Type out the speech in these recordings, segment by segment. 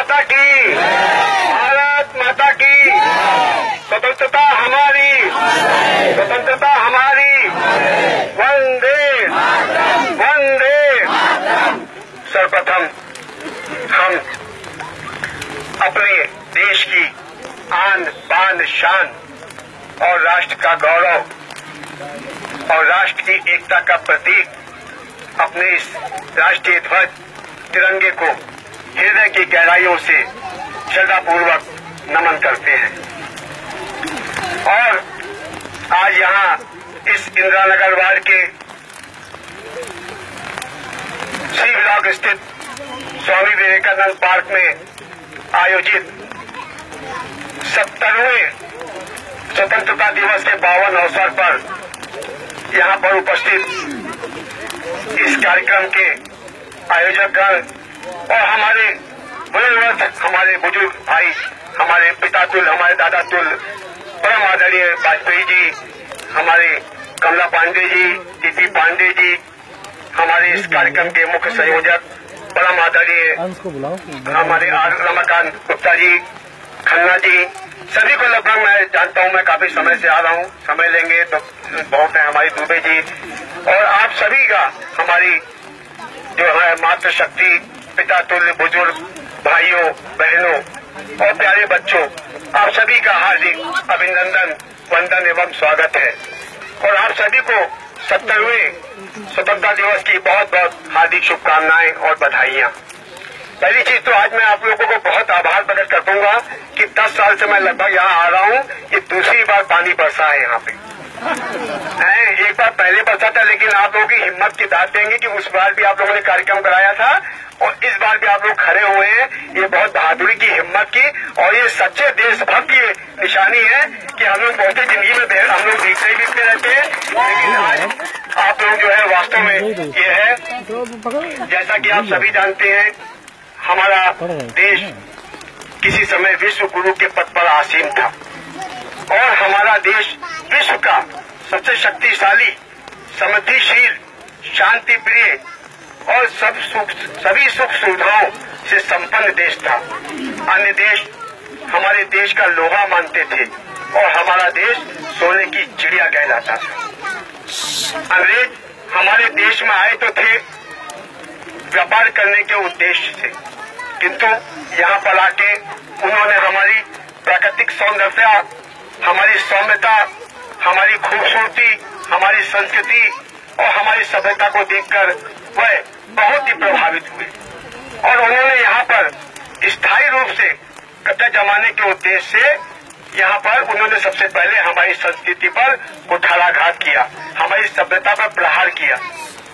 माता की, भारत माता की, स्वतंत्रता हमारी, स्वतंत्रता हमारी, वंदे वंदे। सर्वप्रथम हम अपने देश की आन बान शान और राष्ट्र का गौरव और राष्ट्र की एकता का प्रतीक अपने इस राष्ट्रीय ध्वज तिरंगे को हृदय की गहराइयों से श्रद्धापूर्वक नमन करते हैं। और आज यहाँ इस इंदिरा नगर वार्ड के सी ब्लॉक स्थित स्वामी विवेकानंद पार्क में आयोजित 70वें स्वतंत्रता दिवस के पावन अवसर पर यहाँ पर उपस्थित इस कार्यक्रम के आयोजकगण और हमारे हमारे बुजुर्ग भाई, हमारे पिता तुल, हमारे दादा तुल, परम आदरणीय वाजपेयी जी, हमारे कमला पांडे जी, टीपी पांडे जी, हमारे इस कार्यक्रम के मुख्य संयोजक परम आदरणीय हमारे रमाकांत गुप्ता जी, खन्ना जी, सभी को लगभग मैं जानता हूं, मैं काफी समय से आ रहा हूं, समय लेंगे तो बहुत है, हमारी दुबे जी और आप सभी का, हमारी जो है मातृशक्ति, पिता तुल्य बुजुर्ग भाइयों बहनों और प्यारे बच्चों, आप सभी का हार्दिक अभिनंदन, वंदन एवं स्वागत है। और आप सभी को 70वें स्वतंत्रता दिवस की बहुत बहुत हार्दिक शुभकामनाएं और बधाइयां। पहली चीज तो आज मैं आप लोगों को बहुत आभार प्रकट कर दूंगा कि 10 साल से मैं लगभग यहाँ आ रहा हूँ, ये दूसरी बार पानी बरसा है यहाँ पे। एक बार पहले बरसा था, लेकिन आप लोगों की हिम्मत की दाद देंगे कि उस बार भी आप लोगों ने कार्यक्रम कराया था और इस बार भी आप लोग खड़े हुए हैं। ये बहुत बहादुरी की, हिम्मत की और ये सच्चे देशभक्त की निशानी है कि हम लोग बहुत जिंदगी में हम लोग देखते रहते हैं, लेकिन आज आप लोग जो है वास्तव में ये है, जैसा कि आप सभी जानते हैं, हमारा देश किसी समय विश्व गुरु के पद पर आसीन था और हमारा देश विश्व का सबसे शक्तिशाली, समृद्धिशील, शांति प्रिय और सभी सुख सुविधाओं से संपन्न देश था। अन्य देश हमारे देश का लोहा मानते थे और हमारा देश सोने की चिड़िया कहलाता था। अंग्रेज हमारे देश में आए तो थे व्यापार करने के उद्देश्य से, किंतु यहाँ पर आके उन्होंने हमारी प्राकृतिक सौंदर्यता, हमारी सौम्यता, हमारी खूबसूरती, हमारी संस्कृति और हमारी सभ्यता को देखकर वह बहुत ही प्रभावित हुए और उन्होंने यहाँ पर स्थायी रूप से कब्जा जमाने के उद्देश्य से यहाँ पर उन्होंने सबसे पहले हमारी संस्कृति पर कुठाराघात किया, हमारी सभ्यता पर प्रहार किया।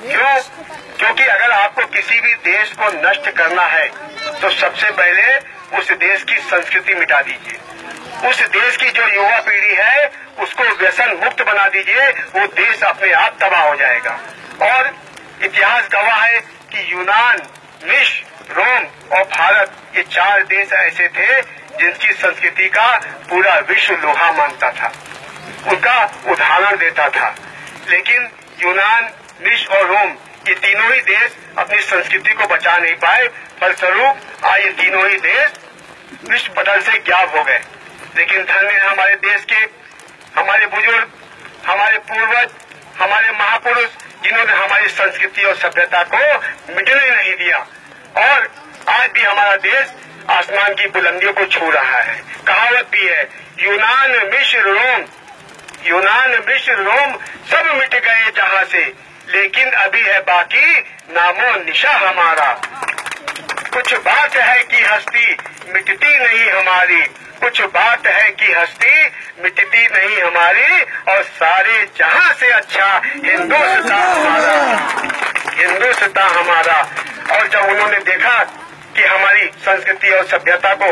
क्यों? क्योंकि अगर आपको किसी भी देश को नष्ट करना है तो सबसे पहले उस देश की संस्कृति मिटा दीजिए, उस देश की जो युवा पीढ़ी है उसको व्यसन मुक्त बना दीजिए, वो देश अपने आप तबाह हो जाएगा। और इतिहास गवाह है कि यूनान, मिस्र, रोम और भारत, ये 4 देश ऐसे थे जिनकी संस्कृति का पूरा विश्व लोहा मानता था, उनका उदाहरण देता था। लेकिन यूनान, मिस्र और रोम, ये तीनों ही देश अपनी संस्कृति को बचा नहीं पाए, फलस्वरूप आज ये तीनों ही देश विश्व पटल से गायब हो गए। लेकिन धन्य है हमारे देश के, हमारे बुजुर्ग, हमारे पूर्वज, हमारे महापुरुष, जिन्होंने हमारी संस्कृति और सभ्यता को मिटने नहीं दिया और आज भी हमारा देश आसमान की बुलंदियों को छू रहा है। कहावत भी है, यूनान मिस्र रोम सब मिट गए जहां से, लेकिन अभी है बाकी नामो निशा हमारा। कुछ बात है कि हस्ती मिटती नहीं हमारी, कुछ बात है कि हस्ती मिटती नहीं हमारी और सारे जहां से अच्छा हिंदुस्तान हमारा। और जब उन्होंने देखा कि हमारी संस्कृति और सभ्यता को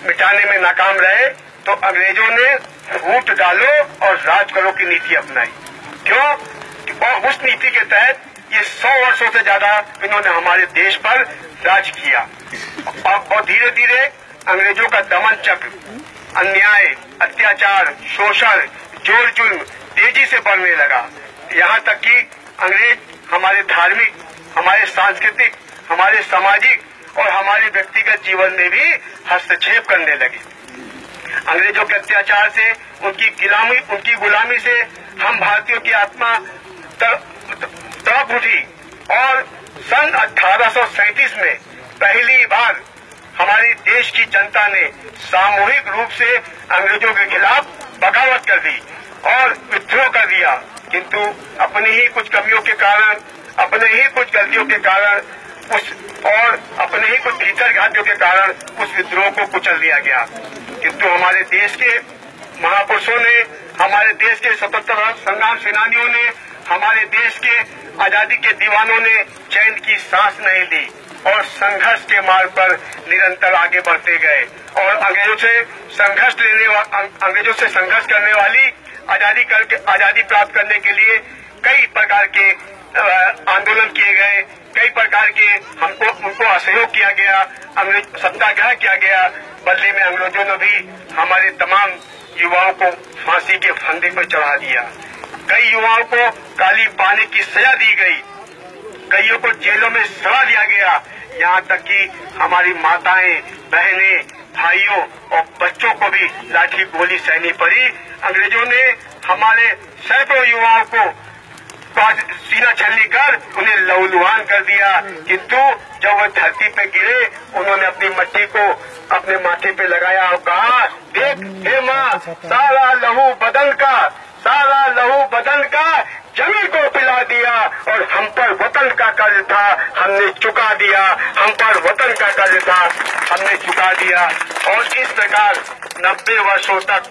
मिटाने में नाकाम रहे तो अंग्रेजों ने वोट डालो और राज करो की नीति अपनाई। क्यों? उस नीति के तहत ये 100 वर्षों से ज्यादा इन्होंने हमारे देश पर राज किया और धीरे धीरे अंग्रेजों का दमन चक्र, अन्याय, अत्याचार, शोषण, जोर जुल्म तेजी से बढ़ने लगा। यहाँ तक कि अंग्रेज हमारे धार्मिक, हमारे सांस्कृतिक, हमारे सामाजिक और हमारे व्यक्तिगत जीवन में भी हस्तक्षेप करने लगे। अंग्रेजों के अत्याचार से, उनकी गुलामी से हम भारतीयों की आत्मा तड़प उठी और सन 1837 में पहली बार हमारे देश की जनता ने सामूहिक रूप से अंग्रेजों के खिलाफ बगावत कर दी और विद्रोह कर दिया, किंतु अपनी ही कुछ कमियों के कारण, अपने ही कुछ गलतियों के कारण और अपने ही कुछ भीतर घातियों के कारण उस विद्रोह को कुचल दिया गया। किंतु हमारे देश के महापुरुषों ने, हमारे देश के स्वतंत्रता संग्राम सेनानियों ने, हमारे देश के आजादी के दीवानों ने चैन की सांस नहीं ली और संघर्ष के मार्ग पर निरंतर आगे बढ़ते गए और अंग्रेजों से संघर्ष करने वाली आजादी प्राप्त करने के लिए कई प्रकार के आंदोलन किए गए, कई प्रकार के उनको असहयोग किया गया, सत्याग्रह किया गया। बदले में अंग्रेजों ने भी हमारे तमाम युवाओं को फांसी के फंदे पर चढ़ा दिया। कई युवाओं को काली पानी की सजा दी गई, कईयों को जेलों में सड़ा दिया गया, यहाँ तक कि हमारी माताएं, बहनें, भाइयों और बच्चों को भी लाठी गोली सहनी पड़ी। अंग्रेजों ने हमारे सैकड़ों युवाओं को सीना छलनी कर उन्हें लहूलुहान कर दिया, किंतु जब वो धरती पे गिरे उन्होंने अपनी मट्टी को अपने माथे पे लगाया और कहा, देख हे माँ, सारा लहू बदन का जमीन को पिला दिया और हम पर वतन का कर्ज था, हमने चुका दिया, हम पर वतन का कर्ज था, हमने चुका दिया। और इस प्रकार 90 वर्षों तक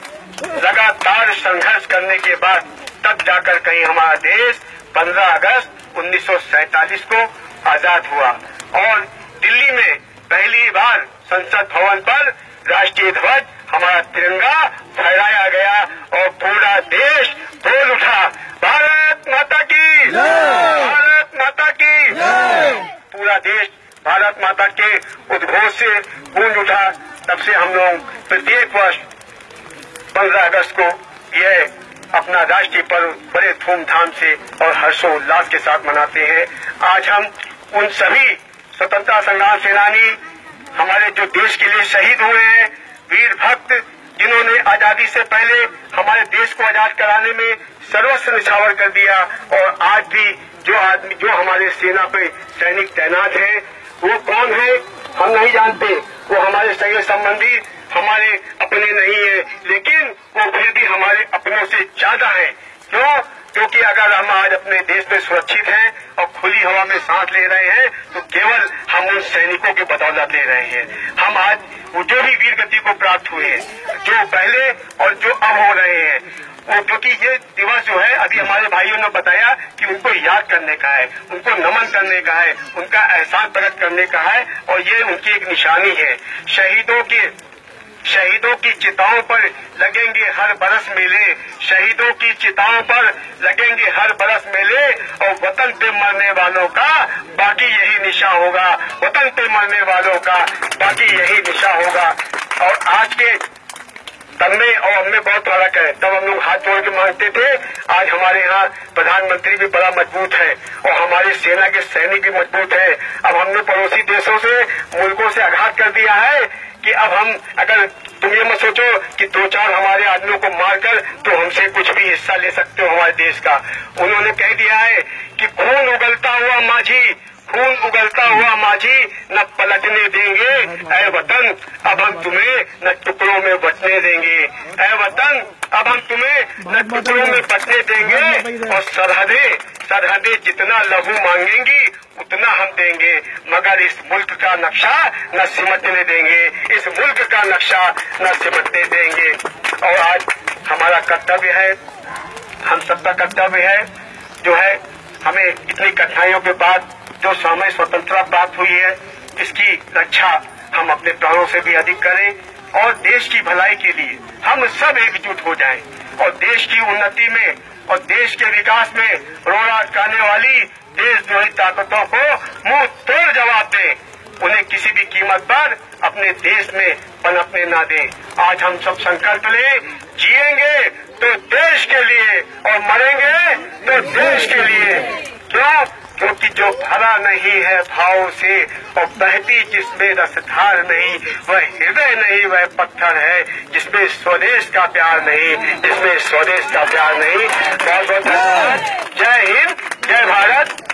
लगातार संघर्ष करने के बाद तब जाकर कहीं हमारा देश 15 अगस्त 1947 को आजाद हुआ और दिल्ली में पहली बार संसद भवन पर राष्ट्रीय ध्वज, हमारा तिरंगा फहराया गया और पूरा देश बोल उठा, भारत माता की जय, भारत माता की जय। पूरा देश भारत माता के उद्घोष से गूंज उठा। तब से हम लोग प्रत्येक वर्ष 15 अगस्त को यह अपना राष्ट्रीय पर्व बड़े धूमधाम से और हर्षोल्लास के साथ मनाते हैं। आज हम उन सभी स्वतंत्रता संग्राम सेनानी, हमारे जो देश के लिए शहीद हुए हैं, वीर भक्त, जिन्होंने आजादी से पहले हमारे देश को आजाद कराने में सर्वस्व निछावर कर दिया, और आज भी जो हमारे सेना पे सैनिक तैनात हैं, वो कौन है हम नहीं जानते। वो हमारे सगे संबंधी, हमारे अपने नहीं है, लेकिन वो फिर भी हमारे अपनों से ज्यादा है। क्यों? क्योंकि अगर हम आज अपने देश में सुरक्षित हैं और खुली हवा में सांस ले रहे हैं तो केवल हम उन सैनिकों के बदौलत ले रहे हैं। हम आज वो जो भी वीर गति को प्राप्त हुए हैं, जो पहले और जो अब हो रहे हैं, वो क्योंकि ये दिवस जो है अभी हमारे भाइयों ने बताया कि उनको याद करने का है, उनको नमन करने का है, उनका एहसान प्रकट करने का है, और ये उनकी एक निशानी है। शहीदों की चिताओं पर लगेंगे हर बरस मेले, शहीदों की चिताओं पर लगेंगे हर बरस मेले, और वतन पे मरने वालों का बाकी यही निशा होगा, वतन पे मरने वालों का बाकी यही निशा होगा। और आज के तब में और हम में बहुत फर्क है। तब हम लोग हाथ जोड़ के मांगते थे, आज हमारे यहाँ प्रधानमंत्री भी बड़ा मजबूत है और हमारी सेना के सैनिक भी मजबूत है। अब हमने पड़ोसी देशों से, मुल्कों से आघात कर दिया है कि अब हम, अगर तुम ये मत सोचो कि 2-4 हमारे आदमियों को मारकर तो हमसे कुछ भी हिस्सा ले सकते हो हमारे देश का। उन्होंने कह दिया है कि खून उगलता हुआ माझी न पलटने देंगे, ऐ वतन अब हम तुम्हें न टुकड़ों में बंटने देंगे, ऐ वतन अब हम तुम्हें न टुकड़ों में बंटने देंगे, और सरहदें जितना लहू मांगेंगी उतना हम देंगे, मगर इस मुल्क का नक्शा न सिमटने देंगे, इस मुल्क का नक्शा न सिमटने देंगे। और आज हमारा कर्तव्य है, हम सबका कर्तव्य है, जो है हमें इतनी कठिनाइयों के बाद जो समय स्वतंत्रता प्राप्त हुई है, इसकी रक्षा हम अपने प्राणों से भी अधिक करें, और देश की भलाई के लिए हम सब एकजुट हो जाएं, और देश की उन्नति में और देश के विकास में रोड़ा अटकाने वाली देशद्रोही ताकतों को मुंह तोड़ जवाब दें, उन्हें किसी भी कीमत पर अपने देश में पनपने न दें। आज हम सब संकल्प लें, जिएंगे तो देश के लिए और मरेंगे तो देश के लिए। क्यों? क्योंकि जो भरा नहीं है भाव से और बहती जिसमें रसधार नहीं, वह हृदय नहीं, वह पत्थर है जिसमें स्वदेश का प्यार नहीं, जिसमें स्वदेश का प्यार नहीं। बहुत बहुत धन्यवाद। जय हिंद, जय भारत।